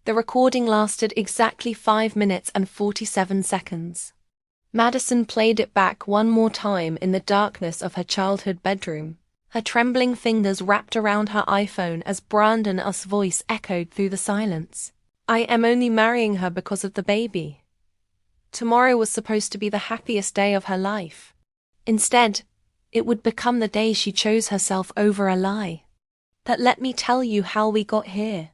The recording lasted exactly 5 minutes and 47 seconds. Madison played it back one more time in the darkness of her childhood bedroom. Her trembling fingers wrapped around her iPhone as Brandon's voice echoed through the silence. I am only marrying her because of the baby. Tomorrow was supposed to be the happiest day of her life. Instead, it would become the day she chose herself over a lie. But let me tell you how we got here.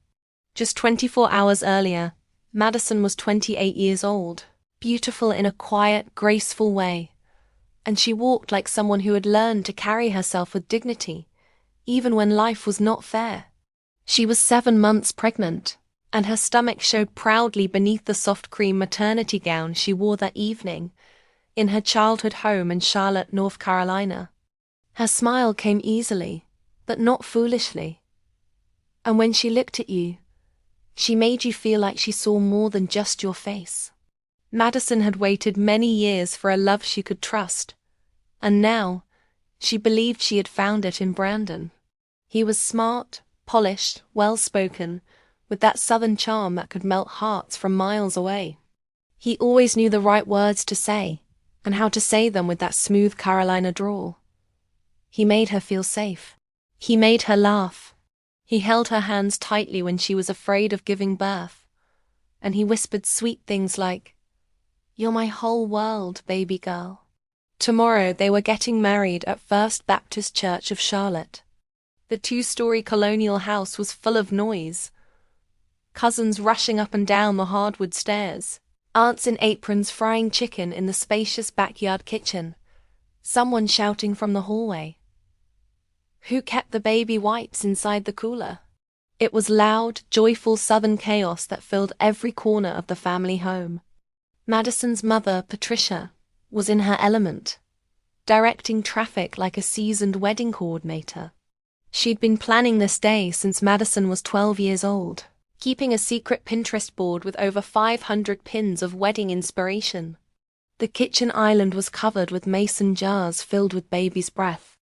Just 24 hours earlier, Madison was 28 years old, beautiful in a quiet, graceful way, and she walked like someone who had learned to carry herself with dignity, even when life was not fair. She was 7 months pregnant, and her stomach showed proudly beneath the soft cream maternity gown she wore that evening in her childhood home in Charlotte, North Carolina. Her smile came easily, but not foolishly. And when she looked at you, she made you feel like she saw more than just your face. Madison had waited many years for a love she could trust, and now she believed she had found it in Brandon. He was smart, polished, well-spoken, with that southern charm that could melt hearts from miles away. He always knew the right words to say, and how to say them with that smooth Carolina drawl. He made her feel safe. He made her laugh. He held her hands tightly when she was afraid of giving birth, and he whispered sweet things like, "You're my whole world, baby girl." Tomorrow they were getting married at First Baptist Church of Charlotte. The 2-story colonial house was full of noise. Cousins rushing up and down the hardwood stairs, aunts in aprons frying chicken in the spacious backyard kitchen, someone shouting from the hallway. Who kept the baby wipes inside the cooler? It was loud, joyful Southern chaos that filled every corner of the family home. Madison's mother, Patricia, was in her element, directing traffic like a seasoned wedding coordinator. She'd been planning this day since Madison was 12 years old, keeping a secret Pinterest board with over 500 pins of wedding inspiration. The kitchen island was covered with mason jars filled with baby's breath,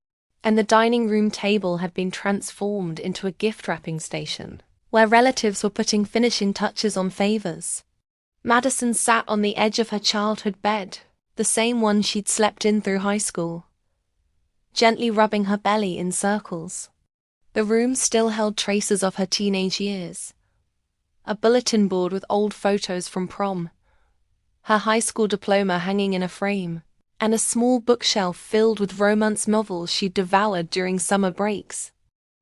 and the dining room table had been transformed into a gift-wrapping station, where relatives were putting finishing touches on favors. Madison sat on the edge of her childhood bed, the same one she'd slept in through high school, gently rubbing her belly in circles. The room still held traces of her teenage years. A bulletin board with old photos from prom, her high school diploma hanging in a frame, and a small bookshelf filled with romance novels she'd devoured during summer breaks.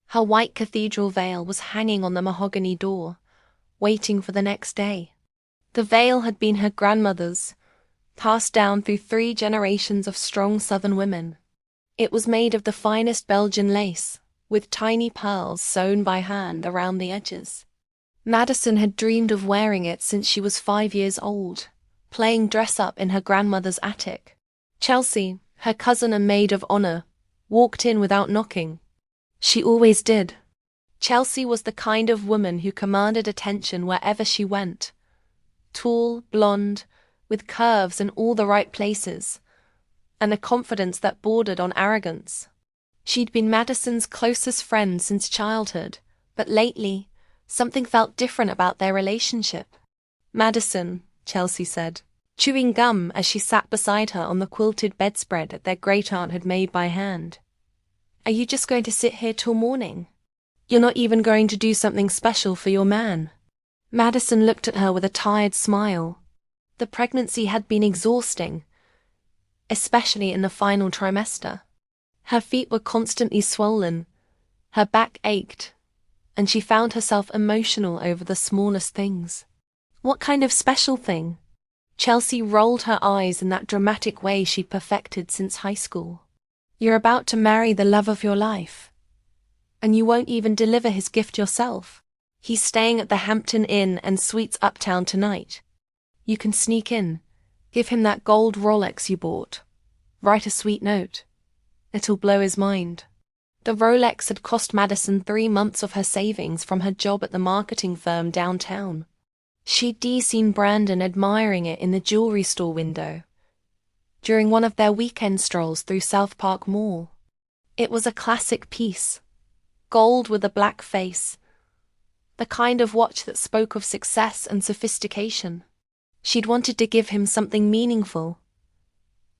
Her white cathedral veil was hanging on the mahogany door, waiting for the next day. The veil had been her grandmother's, passed down through 3 generations of strong Southern women. It was made of the finest Belgian lace, with tiny pearls sewn by hand around the edges. Madison had dreamed of wearing it since she was 5 years old, playing dress-up in her grandmother's attic. Chelsea, her cousin and maid of honor, walked in without knocking. She always did. Chelsea was the kind of woman who commanded attention wherever she went. Tall, blonde, with curves in all the right places, and a confidence that bordered on arrogance. She'd been Madison's closest friend since childhood, but lately, something felt different about their relationship. "Madison," Chelsea said, chewing gum as she sat beside her on the quilted bedspread that their great-aunt had made by hand. "Are you just going to sit here till morning? You're not even going to do something special for your man?" Madison looked at her with a tired smile. The pregnancy had been exhausting, especially in the final trimester. Her feet were constantly swollen, her back ached, and she found herself emotional over the smallest things. "What kind of special thing?" Chelsea rolled her eyes in that dramatic way she'd perfected since high school. "You're about to marry the love of your life, and you won't even deliver his gift yourself. He's staying at the Hampton Inn and Suites uptown tonight. You can sneak in, give him that gold Rolex you bought, write a sweet note. It'll blow his mind." The Rolex had cost Madison 3 months of her savings from her job at the marketing firm downtown. She'd seen Brandon admiring it in the jewelry store window during one of their weekend strolls through South Park Mall. It was a classic piece, gold with a black face, The kind of watch that spoke of success and sophistication. She'd wanted to give him something meaningful,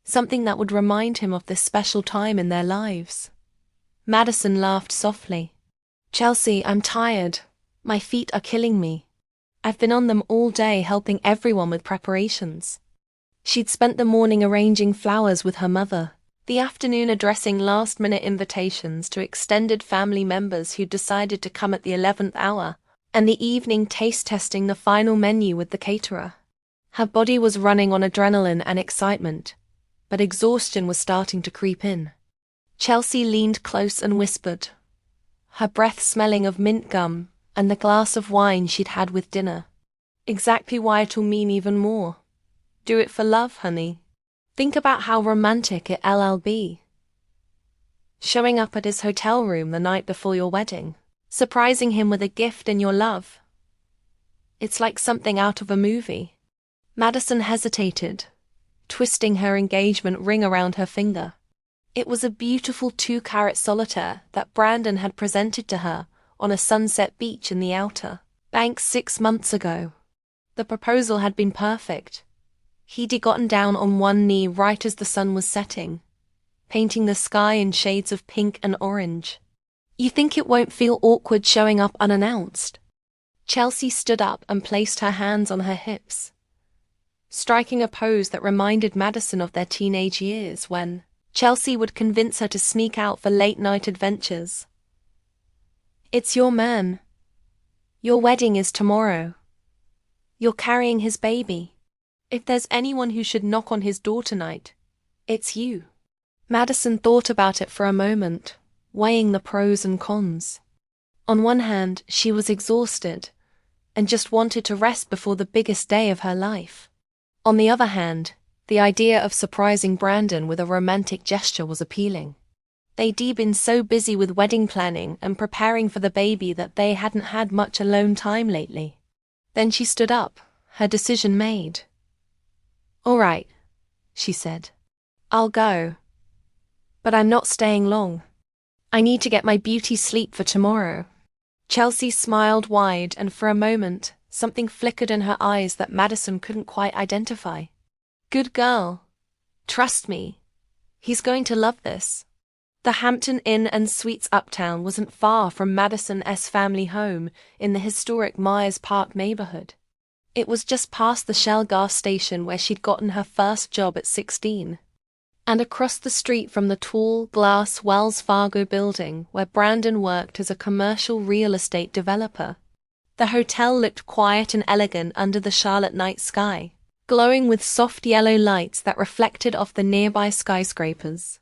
something that would remind him of this special time in their lives. Madison laughed softly. "Chelsea, I'm tired. My feet are killing me. I've been on them all day helping everyone with preparations." She'd spent the morning arranging flowers with her mother, the afternoon addressing last-minute invitations to extended family members who'd decided to come at the 11th hour, and the evening taste-testing the final menu with the caterer. Her body was running on adrenaline and excitement, but exhaustion was starting to creep in. Chelsea leaned close and whispered, her breath smelling of mint gum and the glass of wine she'd had with dinner. "Exactly why it'll mean even more. Do it for love, honey. Think about how romantic it'll be. Showing up at his hotel room the night before your wedding, surprising him with a gift in your love. It's like something out of a movie." Madison hesitated, twisting her engagement ring around her finger. It was a beautiful 2-carat solitaire that Brandon had presented to her on a sunset beach in the Outer Banks 6 months ago. The proposal had been perfect. He'd gotten down on one knee right as the sun was setting, painting the sky in shades of pink and orange. "You think it won't feel awkward showing up unannounced?" Chelsea stood up and placed her hands on her hips, striking a pose that reminded Madison of their teenage years when Chelsea would convince her to sneak out for late-night adventures. "It's your man. Your wedding is tomorrow. You're carrying his baby. If there's anyone who should knock on his door tonight, it's you." Madison thought about it for a moment, weighing the pros and cons. On one hand, she was exhausted and just wanted to rest before the biggest day of her life. On the other hand, the idea of surprising Brandon with a romantic gesture was appealing. They'd been so busy with wedding planning and preparing for the baby that they hadn't had much alone time lately. Then she stood up, her decision made. "All right," she said. "I'll go. But I'm not staying long. I need to get my beauty sleep for tomorrow." Chelsea smiled wide, and for a moment, something flickered in her eyes that Madison couldn't quite identify. "Good girl. Trust me. He's going to love this." The Hampton Inn and Suites Uptown wasn't far from Madison's family home in the historic Myers Park neighborhood. It was just past the Shell gas station where she'd gotten her first job at 16, and across the street from the tall, glass Wells Fargo building where Brandon worked as a commercial real estate developer. The hotel looked quiet and elegant under the Charlotte night sky, glowing with soft yellow lights that reflected off the nearby skyscrapers.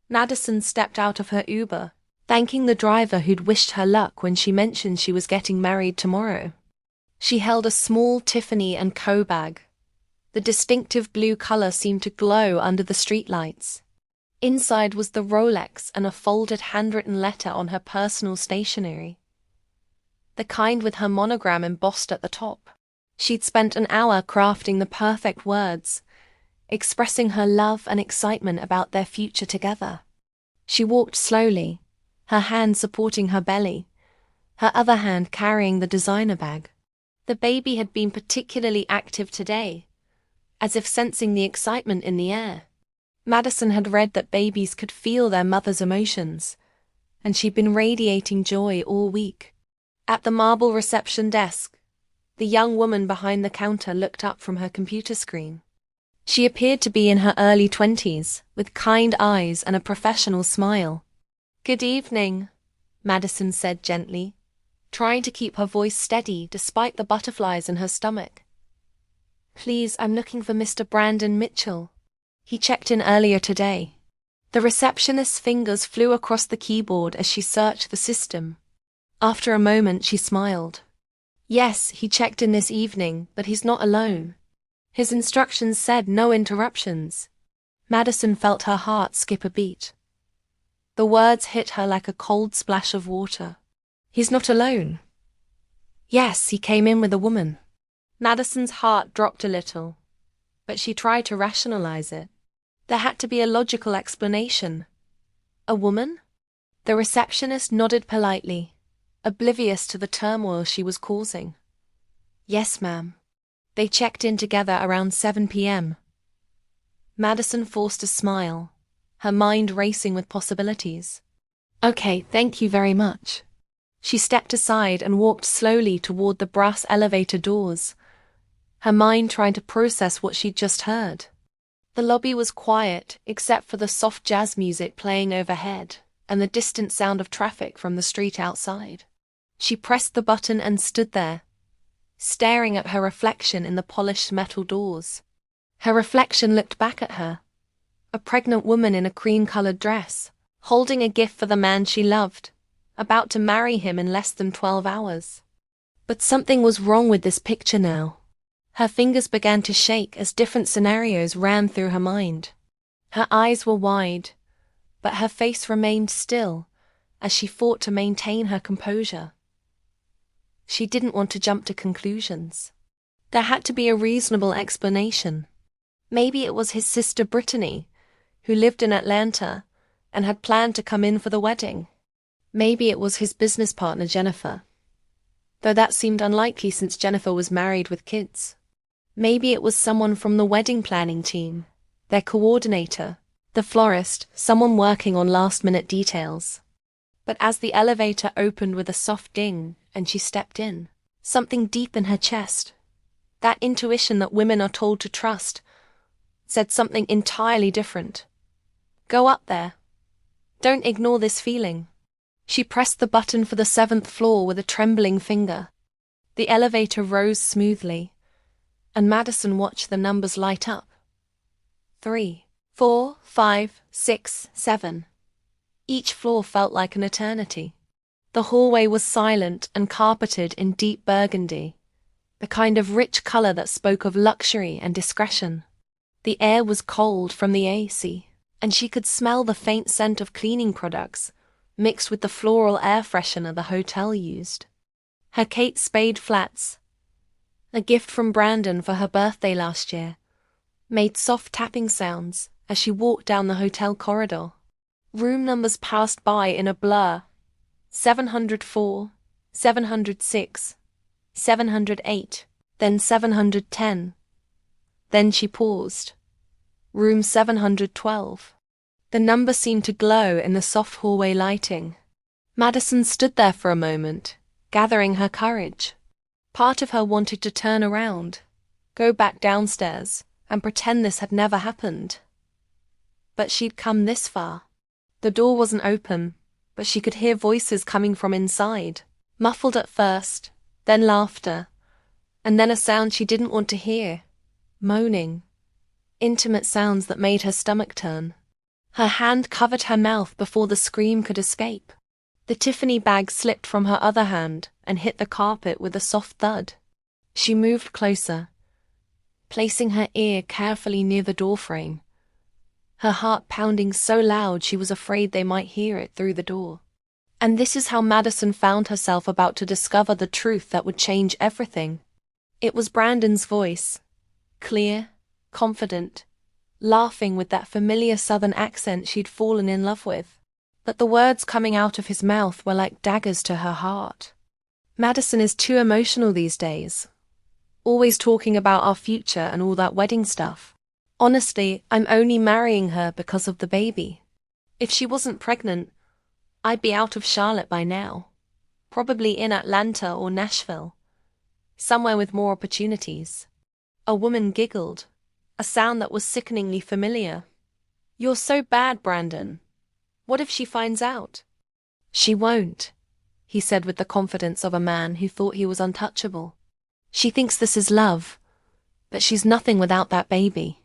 Madison stepped out of her Uber, thanking the driver who'd wished her luck when she mentioned she was getting married tomorrow. She held a small Tiffany & Co. bag. The distinctive blue color seemed to glow under the streetlights. Inside was the Rolex and a folded handwritten letter on her personal stationery, the kind with her monogram embossed at the top. She'd spent an hour crafting the perfect words, expressing her love and excitement about their future together. She walked slowly, her hand supporting her belly, her other hand carrying the designer bag. The baby had been particularly active today, as if sensing the excitement in the air. Madison had read that babies could feel their mother's emotions, and she'd been radiating joy all week. At the marble reception desk, the young woman behind the counter looked up from her computer screen. She appeared to be in her early 20s, with kind eyes and a professional smile. "Good evening," Madison said gently, trying to keep her voice steady despite the butterflies in her stomach. "Please, I'm looking for Mr. Brandon Mitchell. He checked in earlier today." The receptionist's fingers flew across the keyboard as she searched the system. After a moment, she smiled. "Yes, he checked in this evening, but he's not alone. His instructions said no interruptions." Madison felt her heart skip a beat. The words hit her like a cold splash of water. "He's not alone?" "Yes, he came in with a woman." Madison's heart dropped a little, but she tried to rationalize it. There had to be a logical explanation. A woman? The receptionist nodded politely, oblivious to the turmoil she was causing. "Yes, ma'am." They checked in together around 7 p.m. Madison forced a smile, her mind racing with possibilities. "Okay, thank you very much." She stepped aside and walked slowly toward the brass elevator doors, her mind trying to process what she'd just heard. The lobby was quiet, except for the soft jazz music playing overhead and the distant sound of traffic from the street outside. She pressed the button and stood there, staring at her reflection in the polished metal doors. Her reflection looked back at her, a pregnant woman in a cream-colored dress, holding a gift for the man she loved, about to marry him in less than 12 hours. But something was wrong with this picture now. Her fingers began to shake as different scenarios ran through her mind. Her eyes were wide, but her face remained still as she fought to maintain her composure. She didn't want to jump to conclusions. There had to be a reasonable explanation. Maybe it was his sister Brittany, who lived in Atlanta and had planned to come in for the wedding. Maybe it was his business partner Jennifer, though that seemed unlikely since Jennifer was married with kids. Maybe it was someone from the wedding planning team, their coordinator, the florist, someone working on last-minute details. But as the elevator opened with a soft ding and she stepped in, something deep in her chest, that intuition that women are told to trust, said something entirely different. Go up there. Don't ignore this feeling. She pressed the button for the 7th floor with a trembling finger. The elevator rose smoothly, and Madison watched the numbers light up. 3, 4, 5, 6, 7. Each floor felt like an eternity. The hallway was silent and carpeted in deep burgundy, the kind of rich color that spoke of luxury and discretion. The air was cold from the AC, and she could smell the faint scent of cleaning products mixed with the floral air freshener the hotel used. Her Kate Spade flats, a gift from Brandon for her birthday last year, made soft tapping sounds as she walked down the hotel corridor. Room numbers passed by in a blur. 704, 706, 708, then 710. Then she paused. Room 712. The number seemed to glow in the soft hallway lighting. Madison stood there for a moment, gathering her courage. Part of her wanted to turn around, go back downstairs, and pretend this had never happened. But she'd come this far. The door wasn't open, but she could hear voices coming from inside, muffled at first, then laughter, and then a sound she didn't want to hear, moaning, intimate sounds that made her stomach turn. Her hand covered her mouth before the scream could escape. The Tiffany bag slipped from her other hand and hit the carpet with a soft thud. She moved closer, placing her ear carefully near the doorframe, her heart pounding so loud she was afraid they might hear it through the door. And this is how Madison found herself about to discover the truth that would change everything. It was Brandon's voice, clear, confident, laughing with that familiar southern accent she'd fallen in love with. But the words coming out of his mouth were like daggers to her heart. Madison is too emotional these days, always talking about our future and all that wedding stuff. Honestly, I'm only marrying her because of the baby. If she wasn't pregnant, I'd be out of Charlotte by now, probably in Atlanta or Nashville, somewhere with more opportunities. A woman giggled, a sound that was sickeningly familiar. You're so bad, Brandon. What if she finds out? She won't, he said with the confidence of a man who thought he was untouchable. She thinks this is love, but she's nothing without that baby.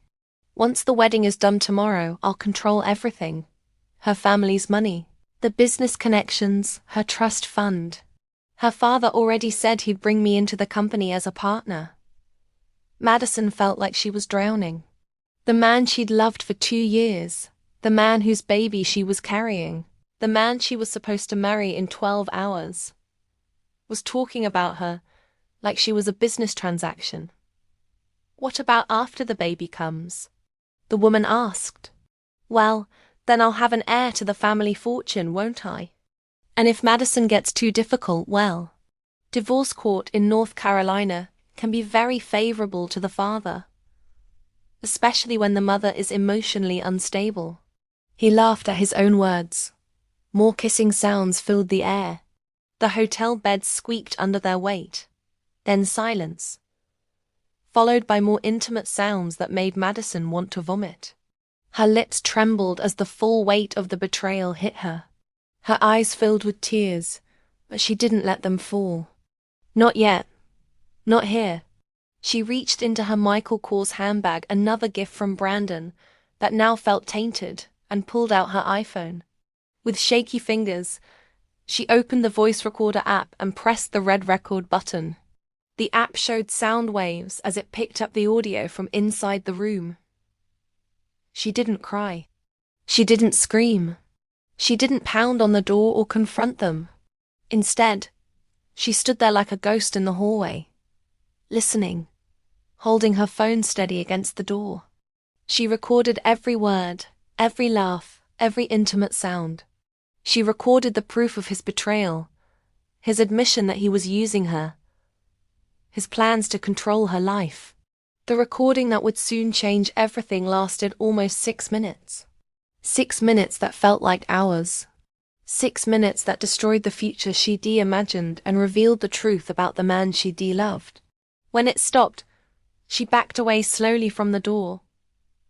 Once the wedding is done tomorrow, I'll control everything. Her family's money, the business connections, her trust fund. Her father already said he'd bring me into the company as a partner. Madison felt like she was drowning. The man she'd loved for 2 years, the man whose baby she was carrying, the man she was supposed to marry in 12 hours, was talking about her like she was a business transaction. What about after the baby comes? The woman asked. Well, then I'll have an heir to the family fortune, won't I? And if Madison gets too difficult, well, divorce court in North Carolina can be very favorable to the father, especially when the mother is emotionally unstable. He laughed at his own words. More kissing sounds filled the air. The hotel beds squeaked under their weight. Then silence, followed by more intimate sounds that made Madison want to vomit. Her lips trembled as the full weight of the betrayal hit her. Her eyes filled with tears, but she didn't let them fall. Not yet. Not here. She reached into her Michael Kors handbag, another gift from Brandon, that now felt tainted, and pulled out her iPhone. With shaky fingers, she opened the voice recorder app and pressed the red record button. The app showed sound waves as it picked up the audio from inside the room. She didn't cry. She didn't scream. She didn't pound on the door or confront them. Instead, she stood there like a ghost in the hallway, listening, holding her phone steady against the door. She recorded every word, every laugh, every intimate sound. She recorded the proof of his betrayal, his admission that he was using her, his plans to control her life. The recording that would soon change everything lasted almost 6 minutes. 6 minutes that felt like hours. 6 minutes that destroyed the future she imagined and revealed the truth about the man she loved. When it stopped, she backed away slowly from the door,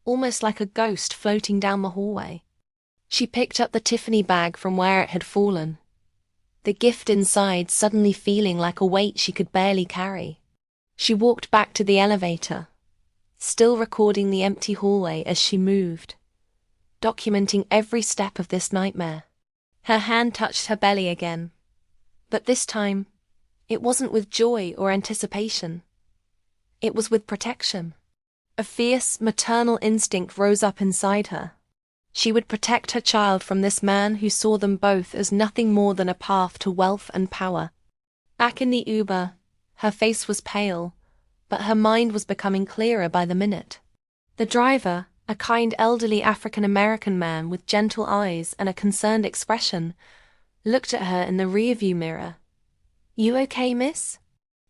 almost like a ghost floating down the hallway. She picked up the Tiffany bag from where it had fallen, the gift inside suddenly feeling like a weight she could barely carry. She walked back to the elevator, still recording the empty hallway as she moved, documenting every step of this nightmare. Her hand touched her belly again, but this time, it wasn't with joy or anticipation. It was with protection. A fierce, maternal instinct rose up inside her. She would protect her child from this man who saw them both as nothing more than a path to wealth and power. Back in the Uber, her face was pale, but her mind was becoming clearer by the minute. The driver, a kind elderly African-American man with gentle eyes and a concerned expression, looked at her in the rearview mirror. "You okay, miss?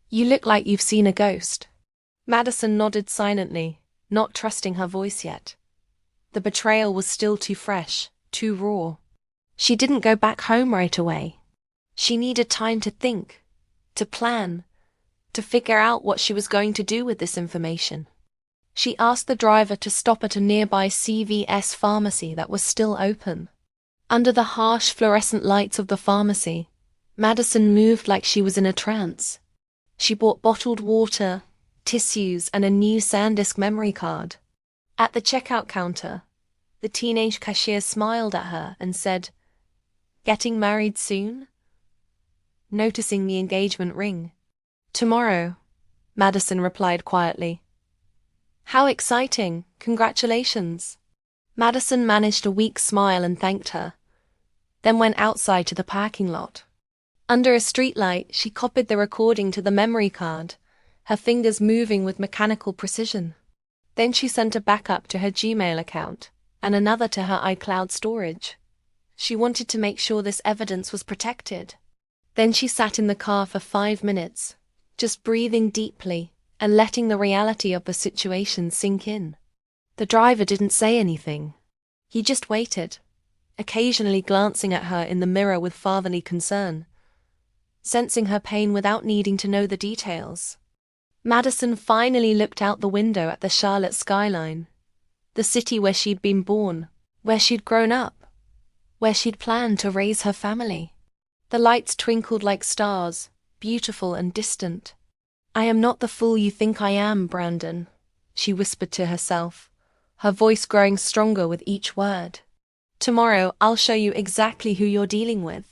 You look like you've seen a ghost." Madison nodded silently, not trusting her voice yet. The betrayal was still too fresh, too raw. She didn't go back home right away. She needed time to think, to plan, to figure out what she was going to do with this information. She asked the driver to stop at a nearby CVS pharmacy that was still open. Under the harsh fluorescent lights of the pharmacy, Madison moved like she was in a trance. She bought bottled water, tissues, and a new SanDisk memory card. At the checkout counter, the teenage cashier smiled at her and said, "Getting married soon?" Noticing the engagement ring. "Tomorrow," Madison replied quietly. "How exciting! Congratulations." Madison managed a weak smile and thanked her, then went outside to the parking lot. Under a streetlight, she copied the recording to the memory card, her fingers moving with mechanical precision. Then she sent a backup to her Gmail account, and another to her iCloud storage. She wanted to make sure this evidence was protected. Then she sat in the car for 5 minutes, just breathing deeply and letting the reality of the situation sink in. The driver didn't say anything. He just waited, occasionally glancing at her in the mirror with fatherly concern, sensing her pain without needing to know the details. Madison finally looked out the window at the Charlotte skyline, the city where she'd been born, where she'd grown up, where she'd planned to raise her family. The lights twinkled like stars, beautiful and distant. "I am not the fool you think I am, Brandon," she whispered to herself, her voice growing stronger with each word. "Tomorrow I'll show you exactly who you're dealing with."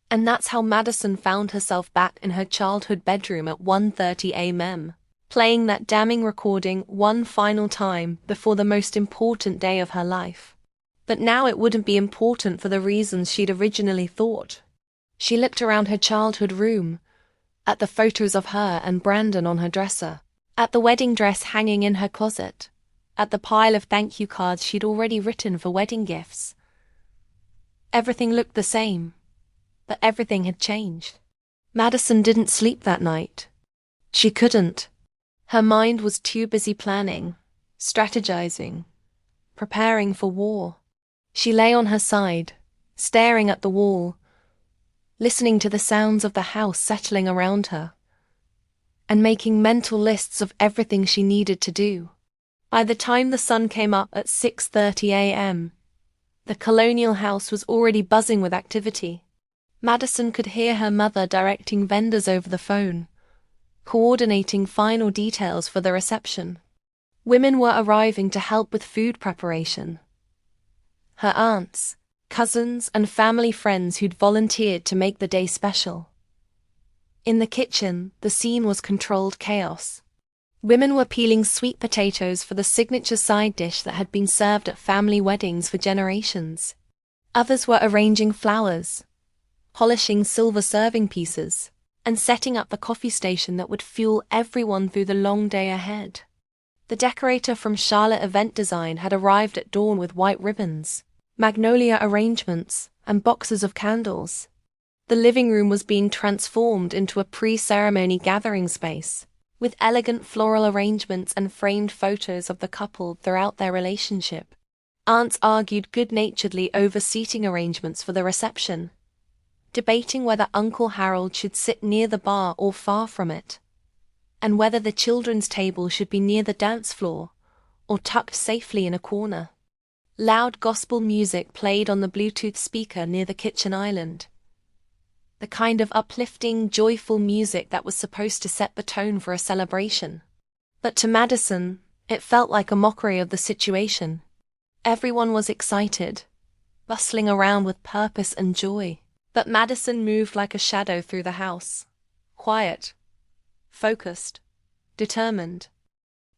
And that's how Madison found herself back in her childhood bedroom at 1:30 a.m., playing that damning recording one final time before the most important day of her life. But now it wouldn't be important for the reasons she'd originally thought. She looked around her childhood room, at the photos of her and Brandon on her dresser, at the wedding dress hanging in her closet, at the pile of thank you cards she'd already written for wedding gifts. Everything looked the same. But everything had changed. Madison didn't sleep that night. She couldn't. Her mind was too busy planning, strategizing, preparing for war. She lay on her side, staring at the wall, listening to the sounds of the house settling around her, and making mental lists of everything she needed to do. By the time the sun came up at 6:30 a.m., the colonial house was already buzzing with activity. Madison could hear her mother directing vendors over the phone, coordinating final details for the reception. Women were arriving to help with food preparation. Her aunts, cousins, and family friends who'd volunteered to make the day special. In the kitchen, the scene was controlled chaos. Women were peeling sweet potatoes for the signature side dish that had been served at family weddings for generations. Others were arranging flowers, polishing silver serving pieces, and setting up the coffee station that would fuel everyone through the long day ahead. The decorator from Charlotte Event Design had arrived at dawn with white ribbons, magnolia arrangements, and boxes of candles. The living room was being transformed into a pre-ceremony gathering space, with elegant floral arrangements and framed photos of the couple throughout their relationship. Aunts argued good-naturedly over seating arrangements for the reception, debating whether Uncle Harold should sit near the bar or far from it, and whether the children's table should be near the dance floor or tucked safely in a corner. Loud gospel music played on the Bluetooth speaker near the kitchen island, the kind of uplifting, joyful music that was supposed to set the tone for a celebration. But to Madison, it felt like a mockery of the situation. Everyone was excited, bustling around with purpose and joy. But Madison moved like a shadow through the house, quiet, focused, determined.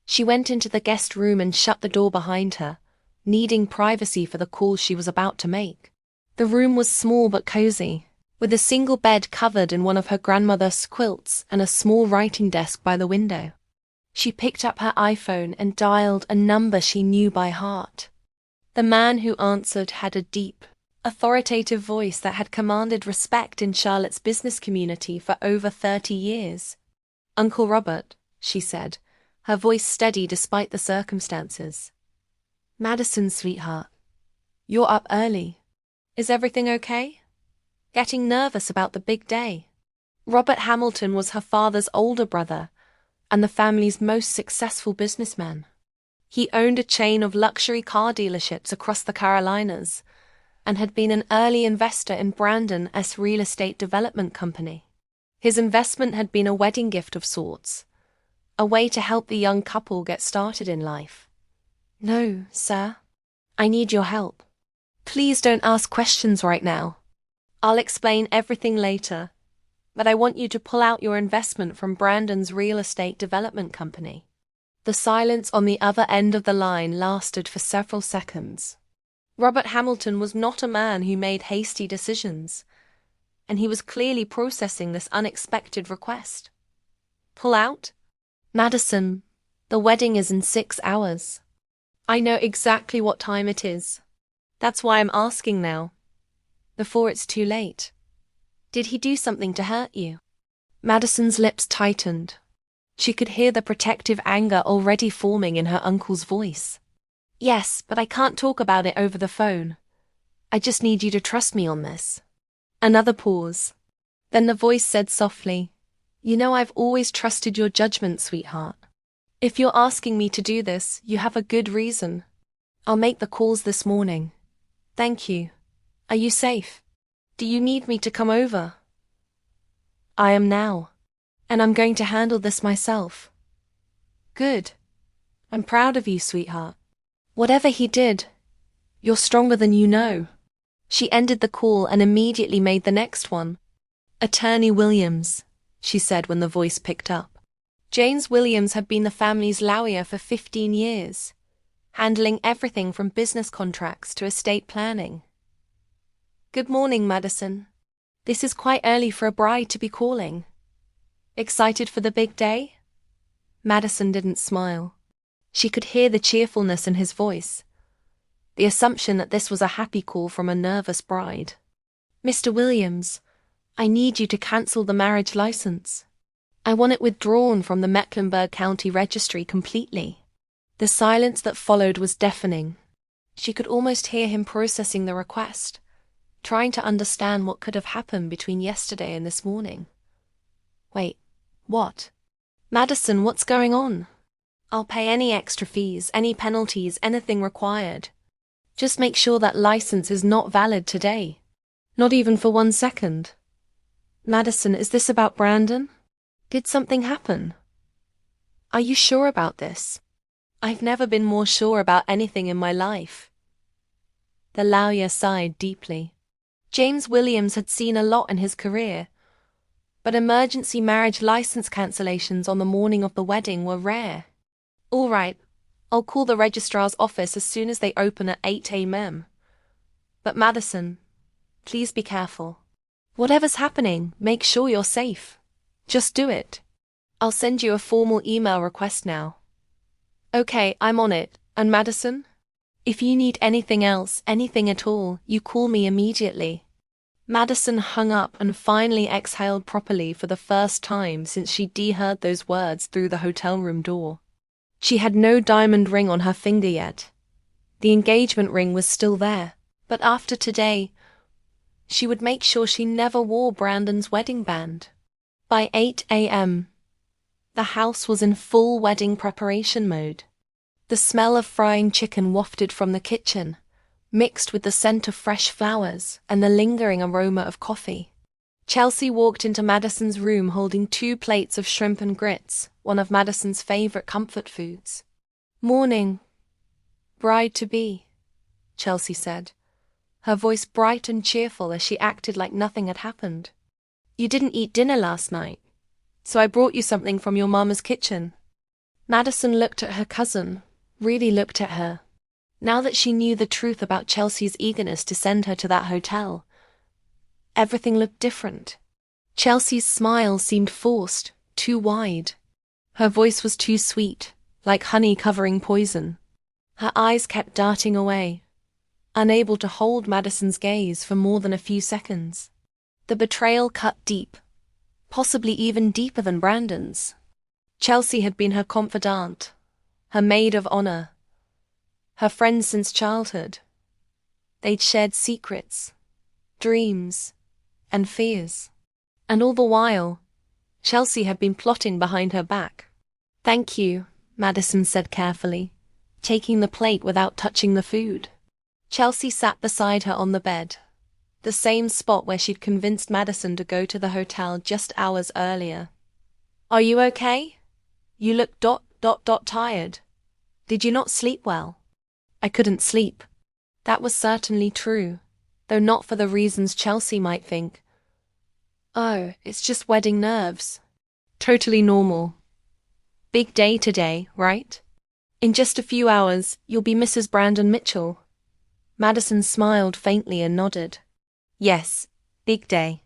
She went into the guest room and shut the door behind her, needing privacy for the call she was about to make. The room was small but cozy, with a single bed covered in one of her grandmother's quilts and a small writing desk by the window. She picked up her iPhone and dialed a number she knew by heart. The man who answered had a deep, authoritative voice that had commanded respect in Charlotte's business community for over 30 years. "Uncle Robert," she said, her voice steady despite the circumstances. "Madison, sweetheart. You're up early. Is everything okay? Getting nervous about the big day?" Robert Hamilton was her father's older brother and the family's most successful businessman. He owned a chain of luxury car dealerships across the Carolinas and had been an early investor in Brandon's real estate development company. His investment had been a wedding gift of sorts, a way to help the young couple get started in life. "No, sir. I need your help. Please don't ask questions right now. I'll explain everything later, but I want you to pull out your investment from Brandon's real estate development company." The silence on the other end of the line lasted for several seconds. Robert Hamilton was not a man who made hasty decisions, and he was clearly processing this unexpected request. "Pull out? Madison, the wedding is in 6 hours. I know exactly what time it is. That's why I'm asking now, before it's too late. Did he do something to hurt you?" Madison's lips tightened. She could hear the protective anger already forming in her uncle's voice. "Yes, but I can't talk about it over the phone. I just need you to trust me on this." Another pause. Then the voice said softly, "You know I've always trusted your judgment, sweetheart. If you're asking me to do this, you have a good reason. I'll make the calls this morning. Thank you. Are you safe? Do you need me to come over?" "I am now, and I'm going to handle this myself." "Good. I'm proud of you, sweetheart. Whatever he did, you're stronger than you know." She ended the call and immediately made the next one. "Attorney Williams," she said when the voice picked up. James Williams had been the family's lawyer for 15 years, handling everything from business contracts to estate planning. "Good morning, Madison. This is quite early for a bride to be calling. Excited for the big day?" Madison didn't smile. She could hear the cheerfulness in his voice, the assumption that this was a happy call from a nervous bride. "Mr. Williams, I need you to cancel the marriage license. I want it withdrawn from the Mecklenburg County Registry completely." The silence that followed was deafening. She could almost hear him processing the request, trying to understand what could have happened between yesterday and this morning. Wait, what? Madison, what's going on? I'll pay any extra fees, any penalties, anything required. Just make sure that license is not valid today. Not even for 1 second. Madison, is this about Brandon? Did something happen? Are you sure about this? I've never been more sure about anything in my life. The lawyer sighed deeply. James Williams had seen a lot in his career, but emergency marriage license cancellations on the morning of the wedding were rare. All right, I'll call the registrar's office as soon as they open at 8 a.m. But Madison, please be careful. Whatever's happening, make sure you're safe. Just do it. I'll send you a formal email request now. Okay, I'm on it. And Madison? If you need anything else, anything at all, you call me immediately. Madison hung up and finally exhaled properly for the first time since she'd heard those words through the hotel room door. She had no diamond ring on her finger yet. The engagement ring was still there, but after today, she would make sure she never wore Brandon's wedding band. By 8 a.m., the house was in full wedding preparation mode. The smell of frying chicken wafted from the kitchen, mixed with the scent of fresh flowers and the lingering aroma of coffee. Chelsea walked into Madison's room holding 2 plates of shrimp and grits, one of Madison's favorite comfort foods. "Morning, bride-to-be," Chelsea said, her voice bright and cheerful as she acted like nothing had happened. "You didn't eat dinner last night, so I brought you something from your mama's kitchen." Madison looked at her cousin, really looked at her. Now that she knew the truth about Chelsea's eagerness to send her to that hotel, everything looked different. Chelsea's smile seemed forced, too wide. Her voice was too sweet, like honey covering poison. Her eyes kept darting away, unable to hold Madison's gaze for more than a few seconds. The betrayal cut deep, possibly even deeper than Brandon's. Chelsea had been her confidante, her maid of honor, her friend since childhood. They'd shared secrets, dreams, and fears. And all the while, Chelsea had been plotting behind her back. "Thank you," Madison said carefully, taking the plate without touching the food. Chelsea sat beside her on the bed, the same spot where she'd convinced Madison to go to the hotel just hours earlier. "Are you okay? You look tired. Did you not sleep well?" "I couldn't sleep." That was certainly true, though not for the reasons Chelsea might think. "Oh, it's just wedding nerves. Totally normal. Big day today, right? In just a few hours, you'll be Mrs. Brandon Mitchell." Madison smiled faintly and nodded. "Yes, big day."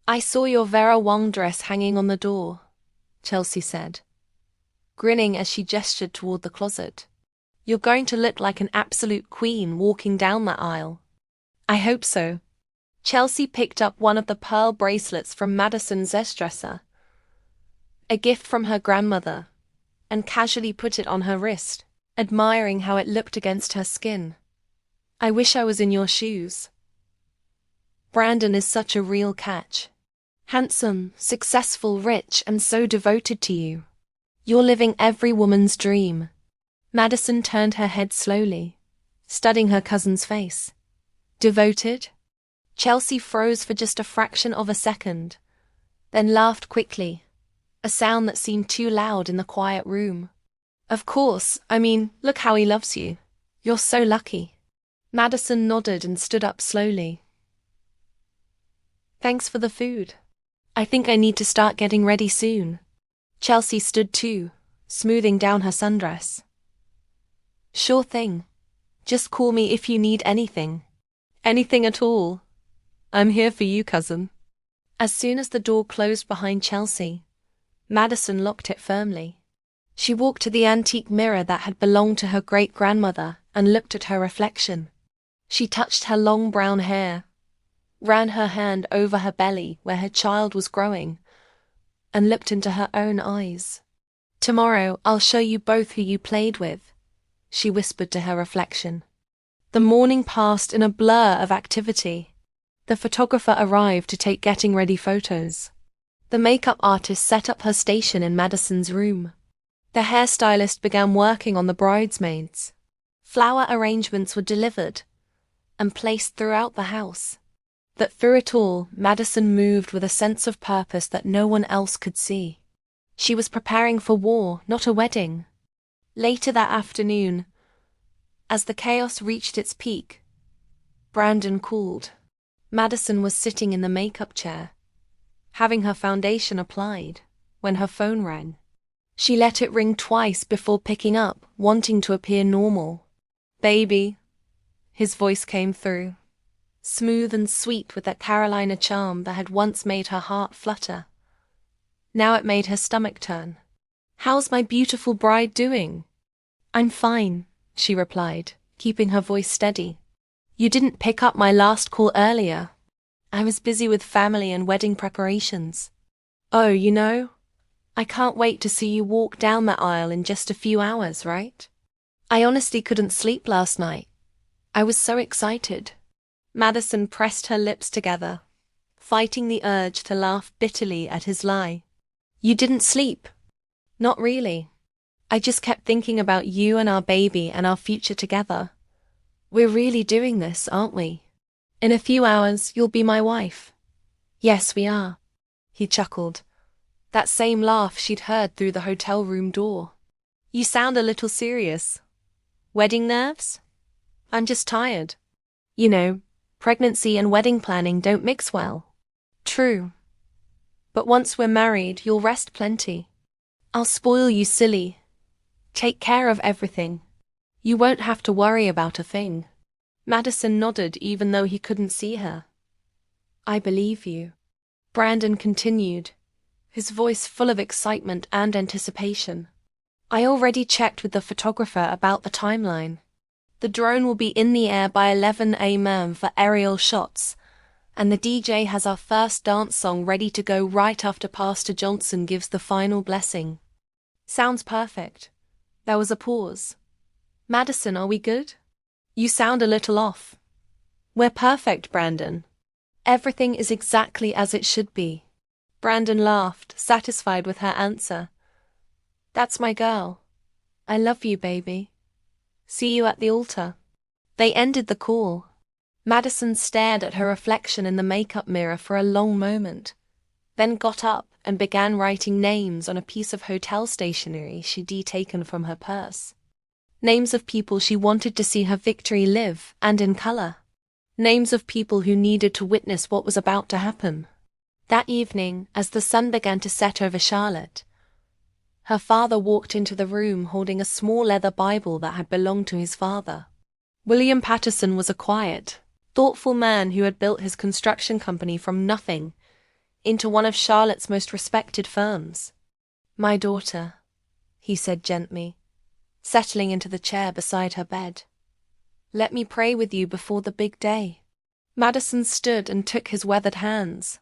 "I saw your Vera Wang dress hanging on the door," Chelsea said, grinning as she gestured toward the closet. "You're going to look like an absolute queen walking down that aisle." "I hope so." Chelsea picked up one of the pearl bracelets from Madison's dresser, a gift from her grandmother, and casually put it on her wrist, admiring how it looked against her skin. "I wish I was in your shoes. Brandon is such a real catch. Handsome, successful, rich, and so devoted to you. You're living every woman's dream." Madison turned her head slowly, studying her cousin's face. "Devoted?" Chelsea froze for just a fraction of a second, then laughed quickly, a sound that seemed too loud in the quiet room. "Of course, I mean, look how he loves you. You're so lucky." Madison nodded and stood up slowly. "Thanks for the food. I think I need to start getting ready soon." Chelsea stood too, smoothing down her sundress. "Sure thing. Just call me if you need anything. Anything at all. I'm here for you, cousin." As soon as the door closed behind Chelsea, Madison locked it firmly. She walked to the antique mirror that had belonged to her great-grandmother and looked at her reflection. She touched her long brown hair, ran her hand over her belly where her child was growing, and looked into her own eyes. "Tomorrow I'll show you both who you played with," she whispered to her reflection. The morning passed in a blur of activity. The photographer arrived to take getting ready photos. The makeup artist set up her station in Madison's room. The hairstylist began working on the bridesmaids. Flower arrangements were delivered and placed throughout the house. But through it all, Madison moved with a sense of purpose that no one else could see. She was preparing for war, not a wedding. Later that afternoon, as the chaos reached its peak, Brandon called. Madison was sitting in the makeup chair, having her foundation applied, when her phone rang. She let it ring twice before picking up, wanting to appear normal. "Baby," his voice came through, smooth and sweet with that Carolina charm that had once made her heart flutter. Now it made her stomach turn. "How's my beautiful bride doing?" "I'm fine," she replied, keeping her voice steady. "You didn't pick up my last call earlier. I was busy with family and wedding preparations. Oh, I can't wait to see you walk down that aisle in just a few hours, right? I honestly couldn't sleep last night. I was so excited." Madison pressed her lips together, fighting the urge to laugh bitterly at his lie. "You didn't sleep?" "Not really. I just kept thinking about you and our baby and our future together. We're really doing this, aren't we? In a few hours, you'll be my wife." "Yes, we are," he chuckled, that same laugh she'd heard through the hotel room door. "You sound a little serious. Wedding nerves?" "I'm just tired. Pregnancy and wedding planning don't mix well." "True. But once we're married, you'll rest plenty. I'll spoil you silly. Take care of everything. You won't have to worry about a thing." Madison nodded even though he couldn't see her. "I believe you," Brandon continued, his voice full of excitement and anticipation. "I already checked with the photographer about the timeline. The drone will be in the air by 11 a.m. for aerial shots, and the DJ has our first dance song ready to go right after Pastor Johnson gives the final blessing." "Sounds perfect." There was a pause. "Madison, are we good? You sound a little off." "We're perfect, Brandon. Everything is exactly as it should be." Brandon laughed, satisfied with her answer. "That's my girl. I love you, baby. See you at the altar." They ended the call. Madison stared at her reflection in the makeup mirror for a long moment, then got up and began writing names on a piece of hotel stationery she'd taken from her purse. Names of people she wanted to see her victory live, and in color. Names of people who needed to witness what was about to happen. That evening, as the sun began to set over Charlotte, her father walked into the room holding a small leather Bible that had belonged to his father. William Patterson was a quiet, thoughtful man who had built his construction company from nothing into one of Charlotte's most respected firms. "My daughter," he said gently, settling into the chair beside her bed. "Let me pray with you before the big day." Madison stood and took his weathered hands.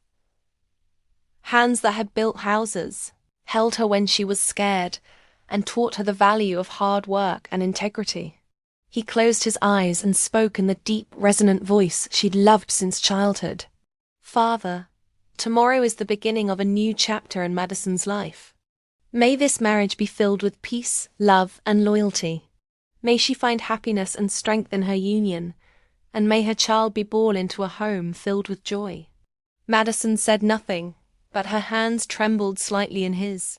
Hands that had built houses, held her when she was scared, and taught her the value of hard work and integrity. He closed his eyes and spoke in the deep, resonant voice she'd loved since childhood. "Father, tomorrow is the beginning of a new chapter in Madison's life. May this marriage be filled with peace, love, and loyalty. May she find happiness and strength in her union, and may her child be born into a home filled with joy." Madison said nothing, but her hands trembled slightly in his.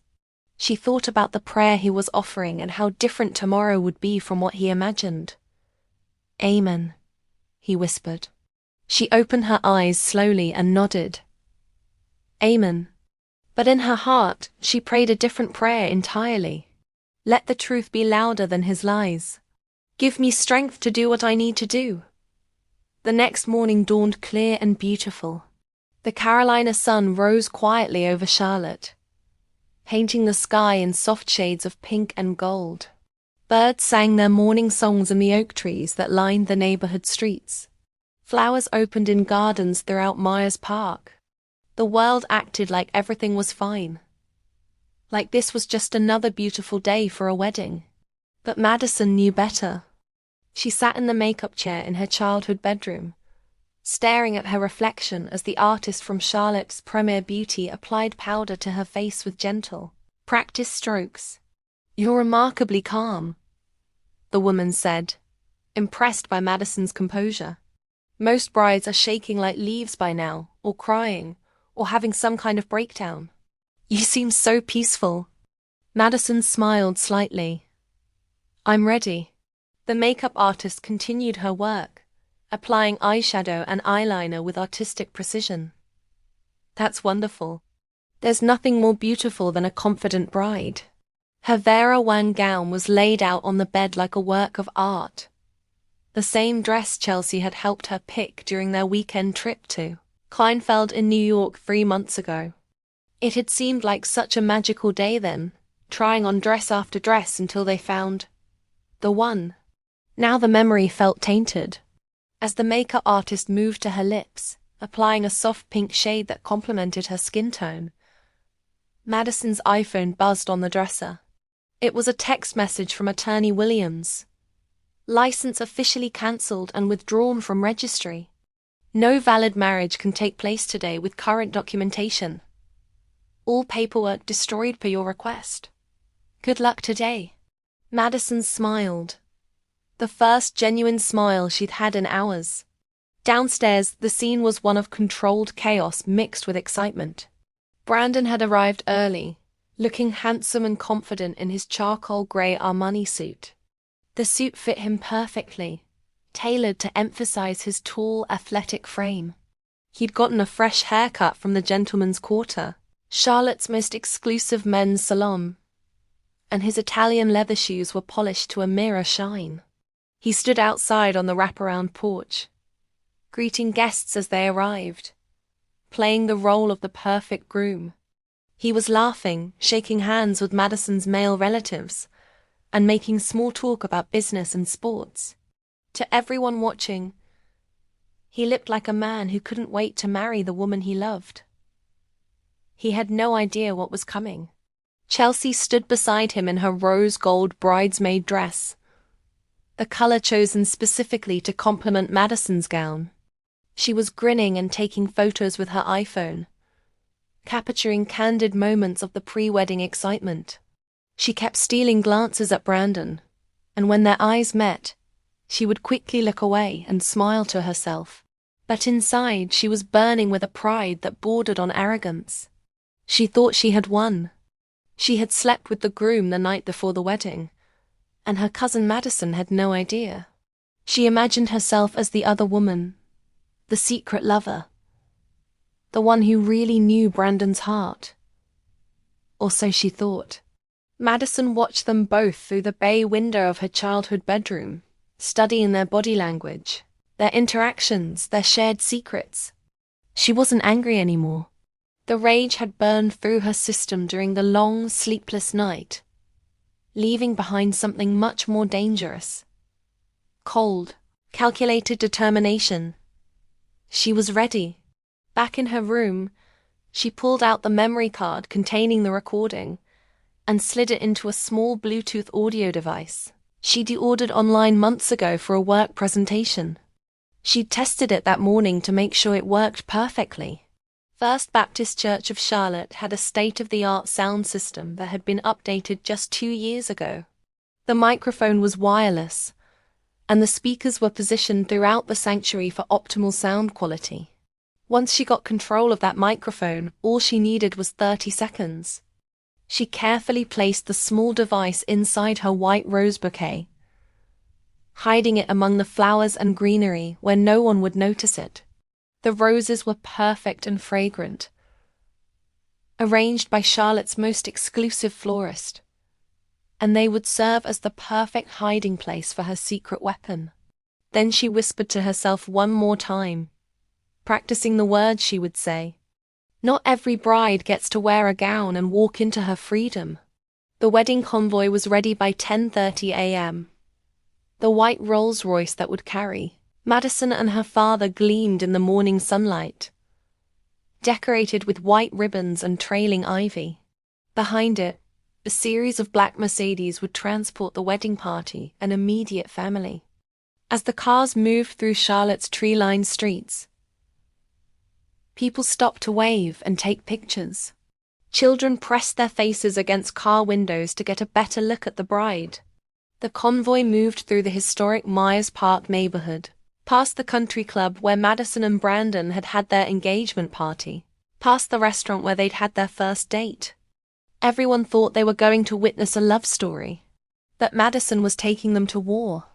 She thought about the prayer he was offering and how different tomorrow would be from what he imagined. "Amen," he whispered. She opened her eyes slowly and nodded. "Amen." But in her heart, she prayed a different prayer entirely. "Let the truth be louder than his lies. Give me strength to do what I need to do." The next morning dawned clear and beautiful. The Carolina sun rose quietly over Charlotte, painting the sky in soft shades of pink and gold. Birds sang their morning songs in the oak trees that lined the neighborhood streets. Flowers opened in gardens throughout Myers Park. The world acted like everything was fine. Like this was just another beautiful day for a wedding. But Madison knew better. She sat in the makeup chair in her childhood bedroom, staring at her reflection as the artist from Charlotte's Premier Beauty applied powder to her face with gentle, practiced strokes. "You're remarkably calm," the woman said, impressed by Madison's composure. "Most brides are shaking like leaves by now, or crying, or having some kind of breakdown. You seem so peaceful." Madison smiled slightly. "I'm ready." The makeup artist continued her work, applying eyeshadow and eyeliner with artistic precision. "That's wonderful. There's nothing more beautiful than a confident bride." Her Vera Wang gown was laid out on the bed like a work of art. The same dress Chelsea had helped her pick during their weekend trip to Kleinfeld in New York 3 months ago. It had seemed like such a magical day then, trying on dress after dress until they found the one. Now the memory felt tainted. As the makeup artist moved to her lips, applying a soft pink shade that complemented her skin tone, Madison's iPhone buzzed on the dresser. It was a text message from Attorney Williams. "License officially cancelled and withdrawn from registry. No valid marriage can take place today with current documentation. All paperwork destroyed per your request. Good luck today." Madison smiled. The first genuine smile she'd had in hours. Downstairs, the scene was one of controlled chaos mixed with excitement. Brandon had arrived early, looking handsome and confident in his charcoal grey Armani suit. The suit fit him perfectly, tailored to emphasize his tall, athletic frame. He'd gotten a fresh haircut from the Gentleman's Quarter, Charlotte's most exclusive men's salon, and his Italian leather shoes were polished to a mirror shine. He stood outside on the wraparound porch, greeting guests as they arrived, playing the role of the perfect groom. He was laughing, shaking hands with Madison's male relatives, and making small talk about business and sports. To everyone watching, he looked like a man who couldn't wait to marry the woman he loved. He had no idea what was coming. Chelsea stood beside him in her rose gold bridesmaid dress, the color chosen specifically to complement Madison's gown. She was grinning and taking photos with her iPhone, capturing candid moments of the pre-wedding excitement. She kept stealing glances at Brandon, and when their eyes met, she would quickly look away and smile to herself. But inside, she was burning with a pride that bordered on arrogance. She thought she had won. She had slept with the groom the night before the wedding, and her cousin Madison had no idea. She imagined herself as the other woman, the secret lover, the one who really knew Brandon's heart. Or so she thought. Madison watched them both through the bay window of her childhood bedroom, studying their body language, their interactions, their shared secrets. She wasn't angry anymore. The rage had burned through her system during the long, sleepless night, leaving behind something much more dangerous. Cold, calculated determination. She was ready. Back in her room, she pulled out the memory card containing the recording and slid it into a small Bluetooth audio device she'd ordered online months ago for a work presentation. She'd tested it that morning to make sure it worked perfectly. First Baptist Church of Charlotte had a state-of-the-art sound system that had been updated just 2 years ago. The microphone was wireless, and the speakers were positioned throughout the sanctuary for optimal sound quality. Once she got control of that microphone, all she needed was 30 seconds. She carefully placed the small device inside her white rose bouquet, hiding it among the flowers and greenery where no one would notice it. The roses were perfect and fragrant, arranged by Charlotte's most exclusive florist, and they would serve as the perfect hiding place for her secret weapon. Then she whispered to herself one more time, practicing the words she would say. Not every bride gets to wear a gown and walk into her freedom. The wedding convoy was ready by 10:30 a.m. The white Rolls-Royce that would carry Madison and her father gleamed in the morning sunlight, decorated with white ribbons and trailing ivy. Behind it, a series of black Mercedes would transport the wedding party and immediate family. As the cars moved through Charlotte's tree-lined streets, people stopped to wave and take pictures. Children pressed their faces against car windows to get a better look at the bride. The convoy moved through the historic Myers Park neighborhood, past the country club where Madison and Brandon had had their engagement party, past the restaurant where they'd had their first date. Everyone thought they were going to witness a love story, but Madison was taking them to war.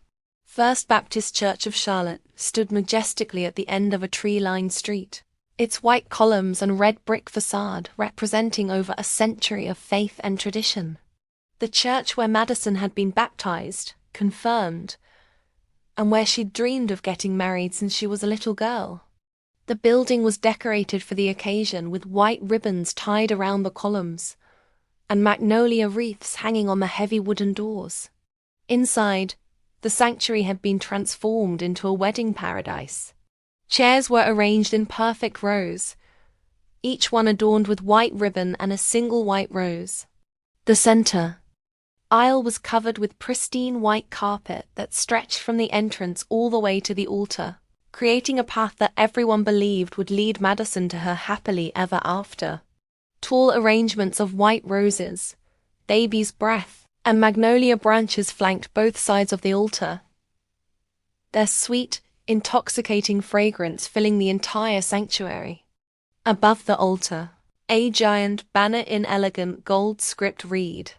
First Baptist Church of Charlotte stood majestically at the end of a tree-lined street, its white columns and red brick facade representing over a century of faith and tradition. The church where Madison had been baptized, confirmed, and where she'd dreamed of getting married since she was a little girl. The building was decorated for the occasion with white ribbons tied around the columns and magnolia wreaths hanging on the heavy wooden doors. Inside, the sanctuary had been transformed into a wedding paradise. Chairs were arranged in perfect rows, each one adorned with white ribbon and a single white rose. The center aisle was covered with pristine white carpet that stretched from the entrance all the way to the altar, creating a path that everyone believed would lead Madison to her happily ever after. Tall arrangements of white roses, baby's breath, and magnolia branches flanked both sides of the altar, their sweet, intoxicating fragrance filling the entire sanctuary. Above the altar, a giant banner in elegant gold script read,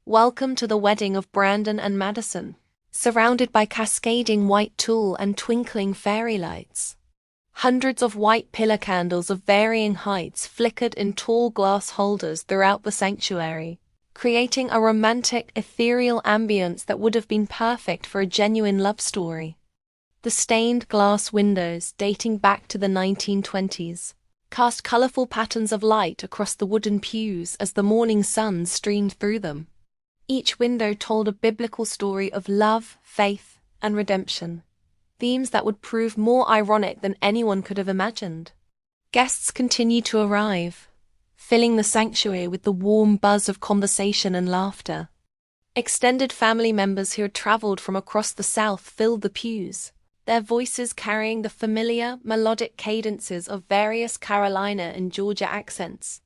"Welcome to the wedding of Brandon and Madison," surrounded by cascading white tulle and twinkling fairy lights. Hundreds of white pillar candles of varying heights flickered in tall glass holders throughout the sanctuary, creating a romantic, ethereal ambience that would have been perfect for a genuine love story. The stained glass windows, dating back to the 1920s, cast colorful patterns of light across the wooden pews as the morning sun streamed through them. Each window told a biblical story of love, faith, and redemption, themes that would prove more ironic than anyone could have imagined. Guests continued to arrive, filling the sanctuary with the warm buzz of conversation and laughter. Extended family members who had traveled from across the South filled the pews, their voices carrying the familiar, melodic cadences of various Carolina and Georgia accents.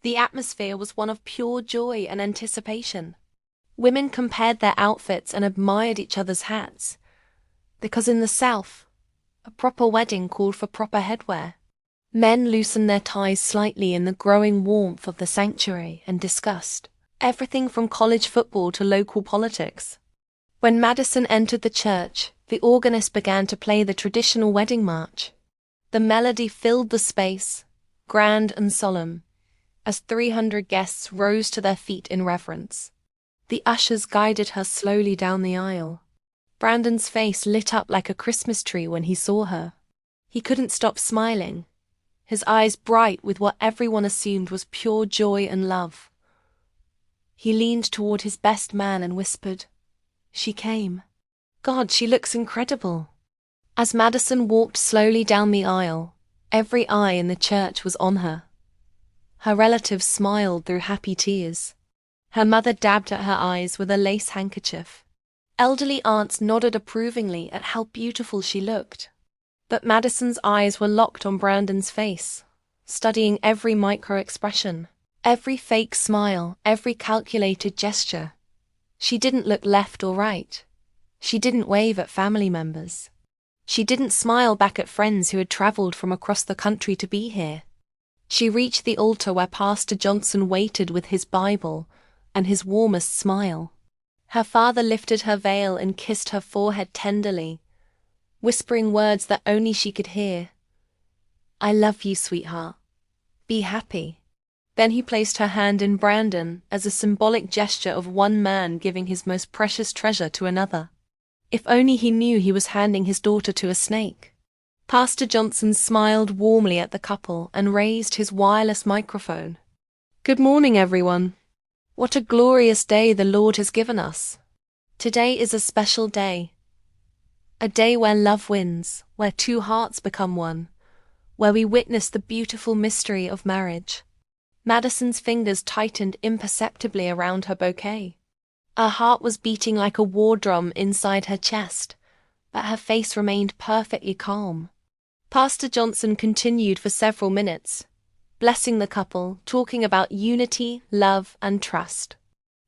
The atmosphere was one of pure joy and anticipation. Women compared their outfits and admired each other's hats, because in the South, a proper wedding called for proper headwear. Men loosened their ties slightly in the growing warmth of the sanctuary and discussed everything from college football to local politics. When Madison entered the church, the organist began to play the traditional wedding march. The melody filled the space, grand and solemn, as 300 guests rose to their feet in reverence. The ushers guided her slowly down the aisle. Brandon's face lit up like a Christmas tree when he saw her. He couldn't stop smiling, his eyes bright with what everyone assumed was pure joy and love. He leaned toward his best man and whispered, "She came. God, she looks incredible." As Madison walked slowly down the aisle, every eye in the church was on her. Her relatives smiled through happy tears. Her mother dabbed at her eyes with a lace handkerchief. Elderly aunts nodded approvingly at how beautiful she looked. But Madison's eyes were locked on Brandon's face, studying every micro-expression, every fake smile, every calculated gesture. She didn't look left or right. She didn't wave at family members. She didn't smile back at friends who had traveled from across the country to be here. She reached the altar where Pastor Johnson waited with his Bible and his warmest smile. Her father lifted her veil and kissed her forehead tenderly, whispering words that only she could hear. "I love you, sweetheart. Be happy." Then he placed her hand in Brandon as a symbolic gesture of one man giving his most precious treasure to another. If only he knew he was handing his daughter to a snake. Pastor Johnson smiled warmly at the couple and raised his wireless microphone. "Good morning, everyone. What a glorious day the Lord has given us. Today is a special day. A day where love wins, where two hearts become one, where we witness the beautiful mystery of marriage. Madison's fingers tightened imperceptibly around her bouquet. Her heart was beating like a war drum inside her chest, but her face remained perfectly calm. Pastor Johnson continued for several minutes, blessing the couple, talking about unity, love, and trust.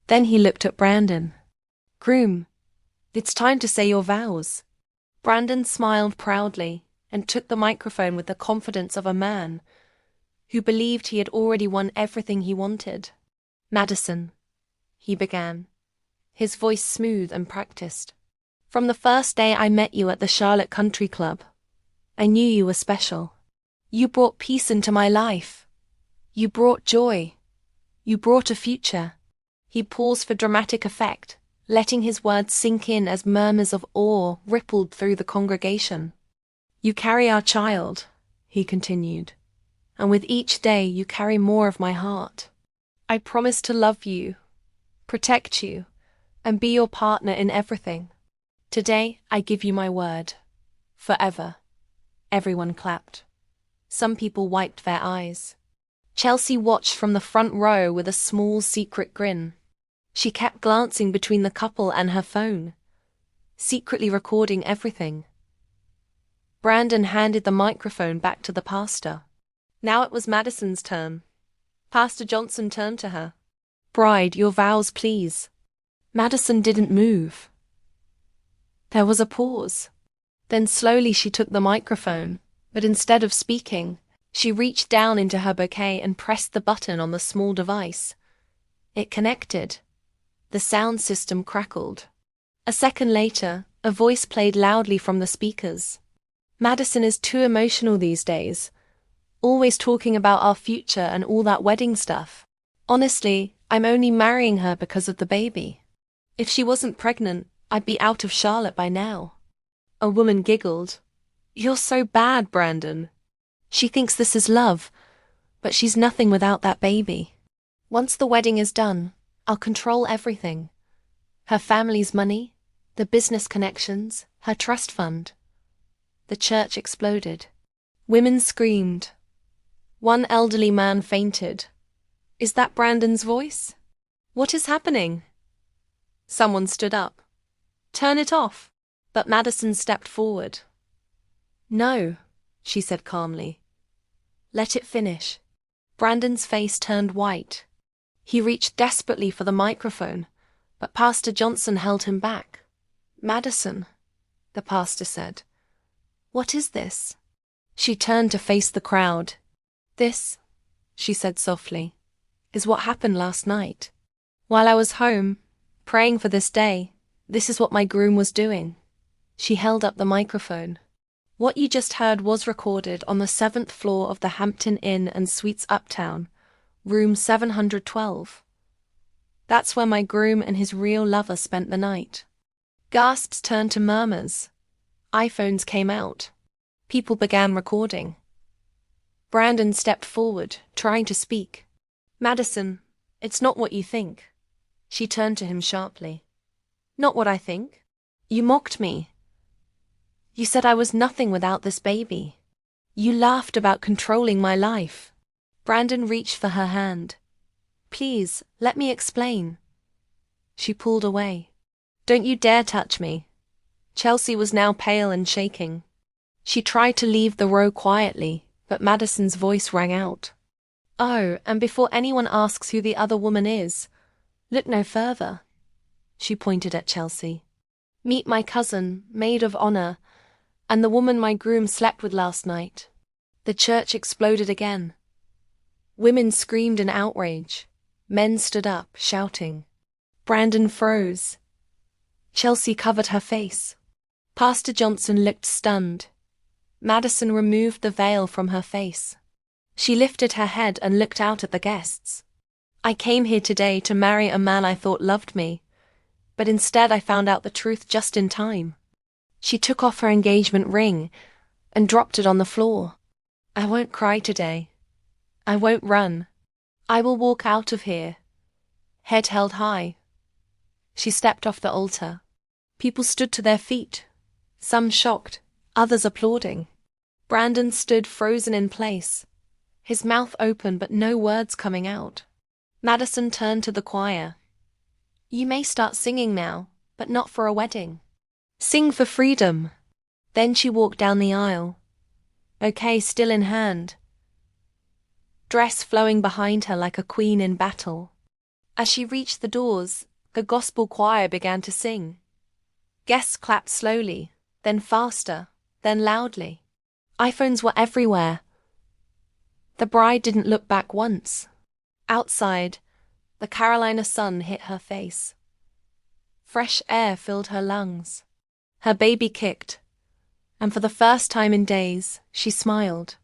Then he looked at Brandon. "Groom, it's time to say your vows." Brandon smiled proudly and took the microphone with the confidence of a man who believed he had already won everything he wanted. "Madison," he began, his voice smooth and practiced. "From the first day I met you at the Charlotte Country Club, I knew you were special. You brought peace into my life. You brought joy. You brought a future." He paused for dramatic effect, letting his words sink in as murmurs of awe rippled through the congregation. "You carry our child," he continued, "and with each day you carry more of my heart. I promise to love you, protect you, and be your partner in everything. Today I give you my word. Forever." Everyone clapped. Some people wiped their eyes. Chelsea watched from the front row with a small secret grin. She kept glancing between the couple and her phone, secretly recording everything. Brandon handed the microphone back to the pastor. Now it was Madison's turn. Pastor Johnson turned to her. "Bride, your vows, please." Madison didn't move. There was a pause. Then slowly she took the microphone, but instead of speaking, she reached down into her bouquet and pressed the button on the small device. It connected. The sound system crackled. A second later, a voice played loudly from the speakers. "Madison is too emotional these days, always talking about our future and all that wedding stuff. Honestly, I'm only marrying her because of the baby. If she wasn't pregnant, I'd be out of Charlotte by now." A woman giggled. "You're so bad, Brandon. She thinks this is love, but she's nothing without that baby. Once the wedding is done, I'll control everything. Her family's money, the business connections, her trust fund." The church exploded. Women screamed. One elderly man fainted. "Is that Brandon's voice? What is happening?" Someone stood up. "Turn it off." But Madison stepped forward. "No," she said calmly. "Let it finish." Brandon's face turned white. He reached desperately for the microphone, but Pastor Johnson held him back. "Madison," the pastor said, "what is this?" She turned to face the crowd. "This," she said softly, "is what happened last night. While I was home, praying for this day, this is what my groom was doing." She held up the microphone. "What you just heard was recorded on the 7th floor of the Hampton Inn and Suites Uptown, room 712. That's where my groom and his real lover spent the night." Gasps turned to murmurs. iPhones came out. People began recording. Brandon stepped forward, trying to speak. "Madison, it's not what you think." She turned to him sharply. "Not what I think? You mocked me. You said I was nothing without this baby. You laughed about controlling my life." Brandon reached for her hand. "Please, let me explain." She pulled away. "Don't you dare touch me." Chelsea was now pale and shaking. She tried to leave the row quietly, but Madison's voice rang out. "Oh, and before anyone asks who the other woman is, look no further." She pointed at Chelsea. "Meet my cousin, maid of honor, and the woman my groom slept with last night." The church exploded again. Women screamed in outrage. Men stood up, shouting. Brandon froze. Chelsea covered her face. Pastor Johnson looked stunned. Madison removed the veil from her face. She lifted her head and looked out at the guests. "I came here today to marry a man I thought loved me, but instead I found out the truth just in time." She took off her engagement ring and dropped it on the floor. "I won't cry today. I won't run. I will walk out of here, head held high." She stepped off the altar. People stood to their feet, some shocked, others applauding. Brandon stood frozen in place, his mouth open but no words coming out. Madison turned to the choir. "You may start singing now, but not for a wedding. Sing for freedom." Then she walked down the aisle, bouquet still in hand, dress flowing behind her like a queen in battle. As she reached the doors, the gospel choir began to sing. Guests clapped slowly, then faster, then loudly. iPhones were everywhere. The bride didn't look back once. Outside, the Carolina sun hit her face. Fresh air filled her lungs. Her baby kicked, and for the first time in days, she smiled.